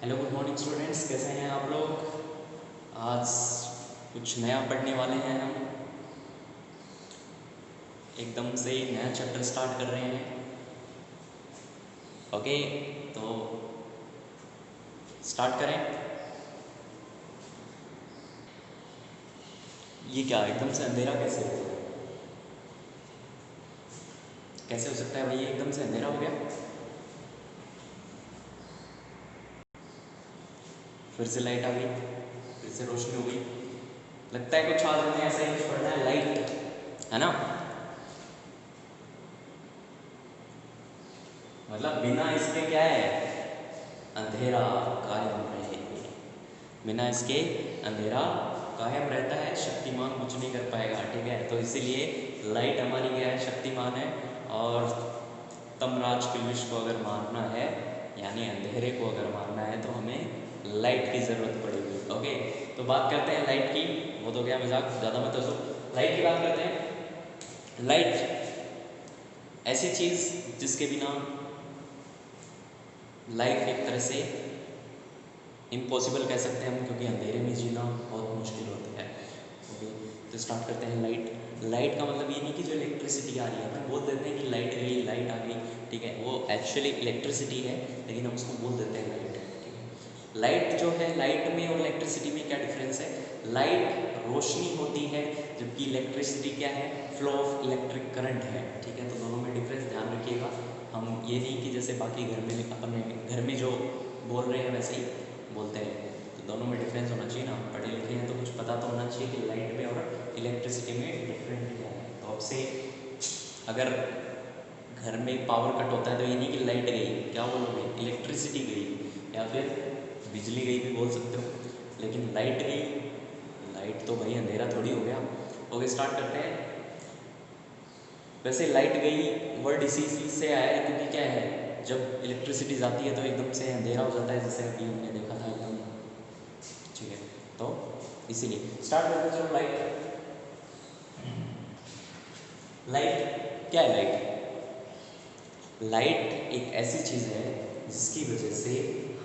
Hello good morning students, कैसे हैं आप लोग। आज कुछ नया पढ़ने वाले हैं हम। एकदम से नया चैप्टर स्टार्ट कर रहे हैं। ओके, तो स्टार्ट करें। ये क्या एकदम से अंधेरा कैसे हो गया? कैसे हो सकता है भाई, ये एकदम से अंधेरा हो गया? फिर से लाइट आ गई, फिर से रोशनी हो गई। लगता है कुछ आज हमें ऐसा ही कुछ पढ़ना है, लाइट, है ना। मतलब बिना इसके क्या है, अंधेरा कायम रहे। बिना इसके अंधेरा कायम रहता है, शक्तिमान कुछ नहीं कर पाएगा। ठीक है, तो इसीलिए लाइट हमारी क्या है, शक्तिमान है। और तमराज किल्विश को अगर मारना है, यानी अंधेरे को अगर मारना है, तो हमें लाइट की ज़रूरत पड़ेगी। ओके, तो बात करते हैं लाइट की। वो तो क्या मजाक, ज़्यादा मत हंसो। लाइट की बात करते हैं। लाइट ऐसी चीज़ जिसके बिना लाइफ एक तरह से इम्पॉसिबल कह सकते हैं हम, क्योंकि अंधेरे में जीना बहुत मुश्किल होता है। ओके, तो स्टार्ट करते हैं। लाइट, लाइट का मतलब ये नहीं कि जो इलेक्ट्रिसिटी आ रही है, अपन बोल देते हैं कि लाइट गई, लाइट आ गई। ठीक है, वो एक्चुअली इलेक्ट्रिसिटी है, लेकिन हम उसको बोल देते हैं लाइट। ठीक है, लाइट जो है, लाइट में और इलेक्ट्रिसिटी में क्या डिफरेंस है? लाइट रोशनी होती है, जबकि इलेक्ट्रिसिटी क्या है, फ्लो ऑफ इलेक्ट्रिक करंट है। ठीक है, तो दोनों में डिफरेंस ध्यान रखिएगा। हम ये नहीं कि जैसे बाकी घर में अपने घर में जो बोल रहे हैं वैसे ही बोलते हैं, तो दोनों में डिफरेंस होना चाहिए ना। पढ़े लिखे हैं तो कुछ पता तो होना चाहिए कि लाइट में और इलेक्ट्रिसिटी में डिफरेंट क्या है। तो अब से अगर घर में पावर कट होता है तो ये नहीं कि लाइट गई, क्या बोलोगे, इलेक्ट्रिसिटी गई, या फिर बिजली गई भी बोल सकते हो। लेकिन लाइट गई, लाइट तो भाई अंधेरा थोड़ी हो गया। ओके, स्टार्ट करते हैं। वैसे लाइट गई वर्ड इसी चीज़ से आया है, क्योंकि क्या है, जब इलेक्ट्रिसिटी जाती है तो एकदम से अंधेरा हो जाता है, जैसे अभी हमने देखा था एकदम। ठीक है, तो इसीलिए स्टार्ट करते हैं। चलो, लाइट, लाइट क्या है? लाइट एक ऐसी चीज़ है जिसकी वजह से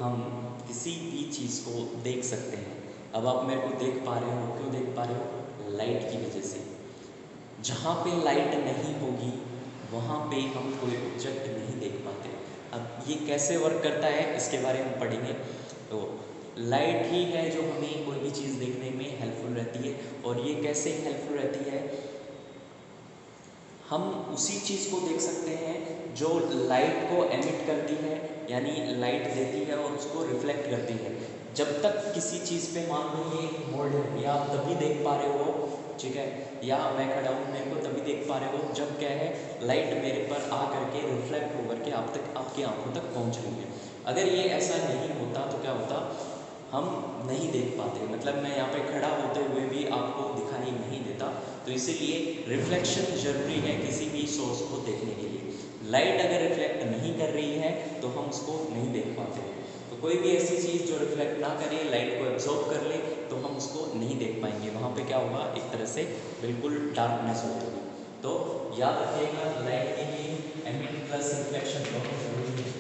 हम किसी भी चीज़ को देख सकते हैं। अब आप मेरे को देख पा रहे हो, क्यों देख पा रहे हो? लाइट की वजह से। जहाँ पे लाइट नहीं होगी वहाँ पे हम कोई ऑब्जेक्ट नहीं देख पाते। अब ये कैसे वर्क करता है इसके बारे में पढ़ेंगे। तो लाइट ही है जो हमें कोई भी चीज़ देखने में हेल्पफुल रहती है। और ये कैसे हेल्पफुल रहती है, हम उसी चीज़ को देख सकते हैं जो लाइट को एमिट करती है, यानी लाइट देती है और उसको रिफ्लेक्ट करती है। जब तक किसी चीज़ पे मान लो ये बोर्ड है, या आप तभी देख पा रहे हो, ठीक है, या मैं खड़ा हूँ, मेरे को तभी देख पा रहे हो जब क्या है, लाइट मेरे पर आ करके रिफ्लेक्ट होकर के आप तक, आपकी आंखों तक पहुँच रही है। अगर ये ऐसा नहीं होता तो क्या होता, हम नहीं देख पाते। मतलब मैं यहाँ पे खड़ा होते हुए भी आपको दिखाई नहीं देता। तो इसीलिए रिफ्लेक्शन जरूरी है किसी भी सोर्स को देखने के लिए। लाइट अगर रिफ्लेक्ट नहीं कर रही है तो हम उसको नहीं देख पाते। तो कोई भी ऐसी चीज़ जो रिफ्लेक्ट ना करे, लाइट को एब्जॉर्ब कर ले, तो हम उसको नहीं देख पाएंगे। वहाँ पे क्या होगा, एक तरह से बिल्कुल डार्कनेस हो जाएगी। तो याद रखिएगा, लाइट के लिए एमिट प्लस रिफ्लेक्शन दोनों जरूरी है।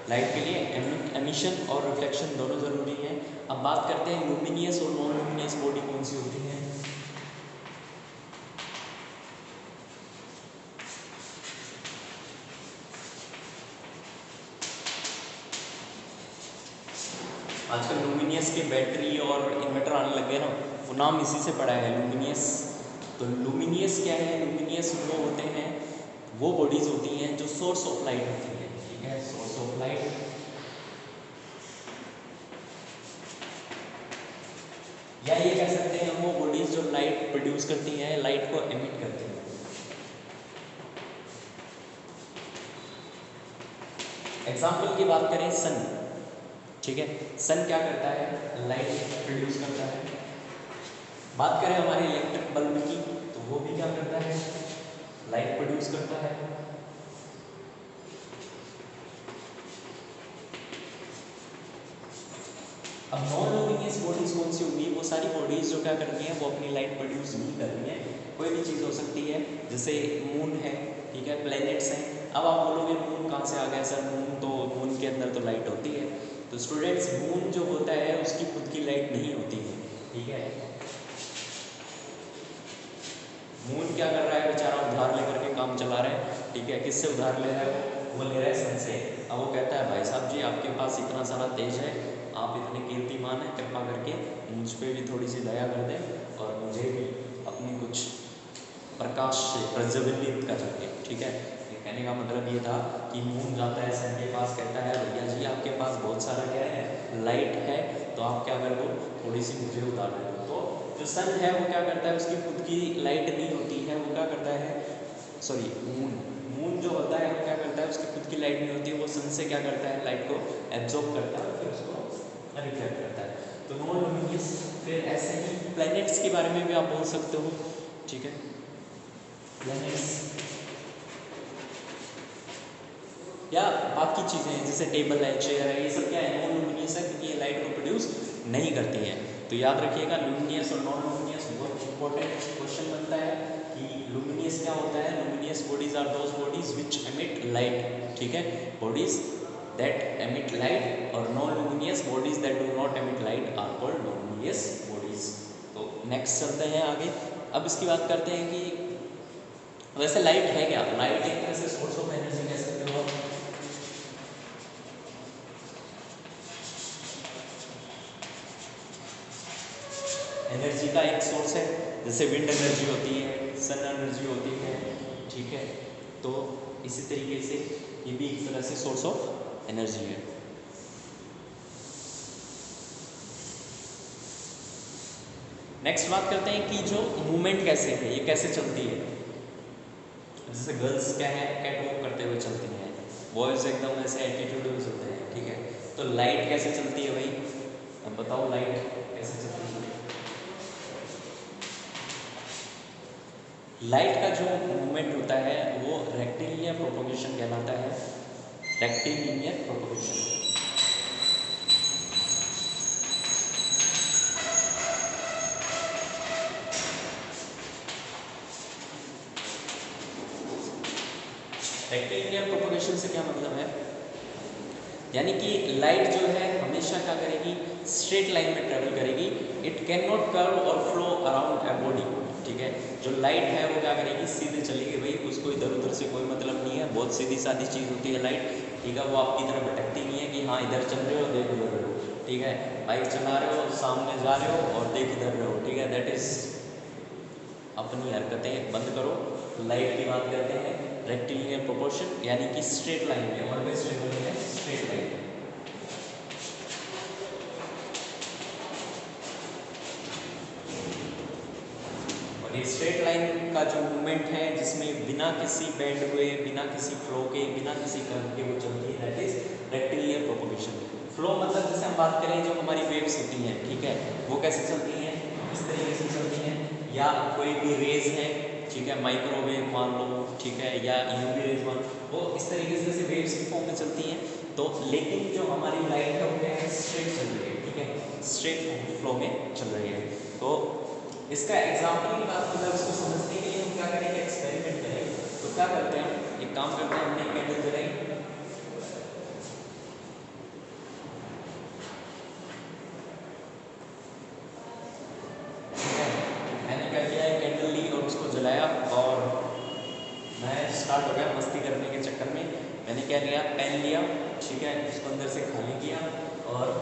लाइट के लिए एमिशन और रिफ्लेक्शन दोनों ज़रूरी हैं। अब बात करते हैं लुमिनियस और नॉन लुमिनियस बॉडी कौन सी होती है। आजकल लुमिनियस के बैटरी और इन्वर्टर आने लग गए ना, वो नाम इसी से पड़ा है, लुमिनियस। तो लुमिनियस क्या है? लुमिनियस वो होते हैं, वो बॉडीज़ होती हैं जो सोर्स ऑफ लाइट होती है। ठीक है, सोर्स ऑफ लाइट, या ये कह सकते हैं वो बॉडीज़ जो लाइट प्रोड्यूस करती हैं, लाइट को एमिट करती हैं। एग्जाम्पल की बात करें, सन। ठीक है, सन क्या करता है? लाइट प्रोड्यूस करता है। बात करें हमारे इलेक्ट्रिक बल्ब की, तो वो भी क्या करता है? लाइट प्रोड्यूस करता है। अब नॉन लुमिनियस बॉडीज कौन सी होगी? वो सारी बॉडीज जो क्या कर रही हैं, वो अपनी लाइट प्रोड्यूस नहीं कर रही हैं, कोई भी चीज़ हो सकती है, जैसे मून है, ठीक है, प्लैनेट्स हैं। अब आप बोलोगे मून कहाँ से आ गया सर, मून के अंदर तो लाइट होती है। तो स्टूडेंट्स, मून जो होता है उसकी खुद की लाइट नहीं होती है, ठीक है। मून क्या कर रहा है बेचारा, उधार लेकर के काम चला रहा है, ठीक है। किससे उधार ले रहा है वो ले रहा है सन से। अब वो कहता है भाई साहब जी आपके पास इतना सारा तेज है, आप इतने कीर्तिमान हैं, कृपा करके मुझ पर भी थोड़ी सी दया कर दें और मुझे भी अपनी कुछ प्रकाश से प्रज्वलित कर सके, ठीक है। ये कहने का मतलब ये था कि मून जाता है सन के पास, कहता है भैया जी आपके पास बहुत सारा क्या है, लाइट है, तो आप क्या कर दो, थोड़ी सी मुझे उतार दे दो। तो जो सन है वो क्या करता है, उसकी खुद की लाइट नहीं होती है, वो क्या करता है, सॉरी मून जो होता है वो क्या करता है, उसकी खुद की लाइट नहीं होती है, वो सन से क्या करता है, लाइट को एब्जॉर्ब करता है और फिर उसको रिफ्लेक्ट करता है। तो नॉन लुमिनियस। फिर ऐसे ही प्लैनेट्स के बारे में भी आप बोल सकते हो, ठीक है। प्लैनेट्स या बाकी चीज़ें जैसे टेबल है, चेयर है, ये सब क्या है, नॉन लुमिनियस है, क्योंकि ये लाइट को प्रोड्यूस नहीं करती हैं। तो याद रखिएगा लुमिनियस और नॉन लुमिनियस बहुत इंपॉर्टेंट क्वेश्चन बनता है कि लुमिनियस क्या होता है। Luminous bodies are those bodies which emit light, ठीक है, बॉडीज दैट एमिट लाइट, और non luminous bodies that do not emit light are called non luminous bodies. तो नेक्स्ट चलते हैं आगे। अब इसकी बात करते हैं कि वैसे लाइट है क्या। लाइट एक तरह से सोर्स ऑफ एनर्जी कह सकते हो आप। एनर्जी का एक सोर्स है, जैसे विंड एनर्जी होती है, सन एनर्जी होती है, ठीक है। तो इसी तरीके से ये भी एक तरह से सोर्स ऑफ एनर्जी है। नेक्स्ट बात करते हैं कि जो मूवमेंट कैसे है, ये कैसे चलती है। जैसे गर्ल्स क्या है, कैट वॉक करते हुए चलती हैं, बॉयज एकदम ऐसे एटीट्यूड में चलते हैं, ठीक है। तो लाइट कैसे चलती है भाई, अब बताओ लाइट कैसे चलती है। लाइट का जो मूवमेंट होता है वो रेक्टिलिनियर प्रोपगेशन कहलाता है, रेक्टिलिनियर प्रोपगेशन। रेक्टिलिनियर प्रोपगेशन से क्या मतलब है, यानी कि लाइट जो है हमेशा क्या करेगी, स्ट्रेट लाइन में ट्रेवल करेगी। इट कैन नॉट कर्व और फ्लो अराउंड ए बॉडी, ठीक है। जो लाइट है वो क्या करेगी, सीधे चलेगी भाई, उसको इधर उधर से कोई मतलब नहीं है, बहुत सीधी सादी चीज़ होती है लाइट, ठीक है। वो आपकी तरफ भटकती नहीं है कि हाँ इधर चल रहे हो देख उधर रहे हो, ठीक है। बाइक चला रहे हो, सामने जा रहे हो और देख इधर रहे हो, ठीक है। दैट इज अपनी हरकतें बंद करो। लाइट की बात करते हैं रेक्टिलिनियर प्रोपोर्शन, यानी कि स्ट्रेट लाइन में, ऑलवेज ट्रेवलिंग है स्ट्रेट लाइन। और ये स्ट्रेट लाइन का जो मूवमेंट है जिसमें बिना किसी बेंड हुए, बिना किसी फ्लो के, बिना किसी कर्व के वो चलती है, that is rectilinear propagation. Flow मतलब जैसे हम बात करें जो हमारी वेव्स होती हैं, ठीक है, वो कैसे चलती हैं, इस तरीके से चलती हैं। या कोई भी रेज है, ठीक है, माइक्रोवेव मान लो, ठीक है, या यूवी रेज मान, वो इस तरीके से जैसे वेव्स की फॉर्म में चलती हैं। तो लेकिन जो हमारी लाइट है वो क्या है, स्ट्रेट चल रही है, ठीक है, स्ट्रेट फ्लो में चल रही है। तो इसका एग्जाम्पल की बात मतलब इसको समझने के लिए हम क्या करेंगे, एक्सपेरिमेंट करेंगे। तो क्या करते हैं, एक काम करते हैं, हमने कैंडल जलाई, मैंने क्या किया है, कैंडल ली और उसको जलाया, और मैं स्टार्ट हो गया मस्ती करने के चक्कर में। मैंने क्या लिया, पेन लिया, ठीक है, उसको अंदर से खाली किया और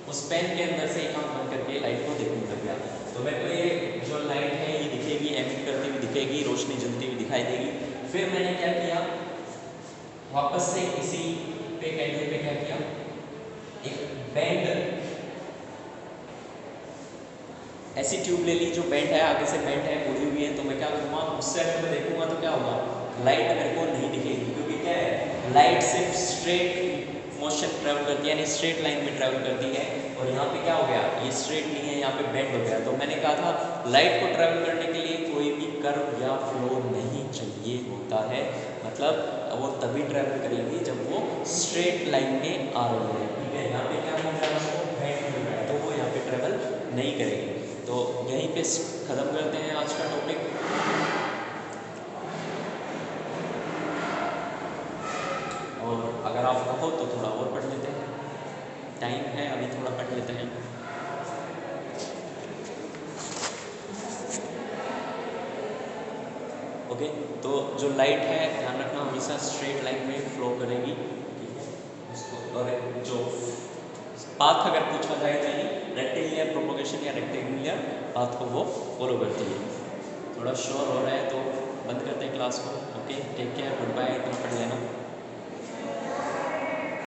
उस पेन के अंदर से एक आंख बंद करके लाइट को देखने लग गया। तो मेरे को ये जो लाइट है ये दिखेगी, एमिट करती हुई दिखेगी, रोशनी जलती हुई दिखाई देगी। फिर मैंने क्या किया, वापस से इसी पे कैंडल पे क्या किया, एक बैंड, ऐसी ट्यूब ले ली जो बेंट है, आगे से बेंट है, मुड़ी हुई है। तो मैं क्या करूँगा, उस साइड में देखूंगा तो क्या होगा, लाइट मेरे को नहीं दिखेगी, क्योंकि क्या है, लाइट सिर्फ स्ट्रेट मोशन ट्रैवल करती है, यानी स्ट्रेट लाइन में ट्रैवल करती है। और यहाँ पे क्या हो गया, ये स्ट्रेट नहीं है, यहाँ पे बेंड हो गया। तो मैंने कहा था लाइट को ट्रैवल करने के लिए कोई भी कर्व या फ्लो नहीं चाहिए होता है, मतलब वो तभी ट्रैवल करेगी जब वो स्ट्रेट लाइन में आ रही है, ठीक है। यहाँ पे क्या मिल रहा है, उसको बेंड मिल रहा है, तो वो यहाँ पे ट्रैवल नहीं करेगी। तो यहीं पे ख़त्म करते हैं आज का टॉपिक। और अगर आप कहो तो थोड़ा और पढ़ लेते हैं, टाइम है अभी, थोड़ा पढ़ लेते हैं। ओके, तो जो लाइट है ध्यान रखना हमेशा स्ट्रेट लाइन में फ्लो करेगी, ठीक है उसको। और जो पाथ अगर पूछा जाए तो ये रेक्टेंगुलर प्रोपोगेशन या रेक्टेंगुलर पाथ को वो फॉलो करती है। थोड़ा श्योर हो रहा है तो बंद करते हैं क्लास को। Okay, take care, goodbye, इतना पढ़ लेना।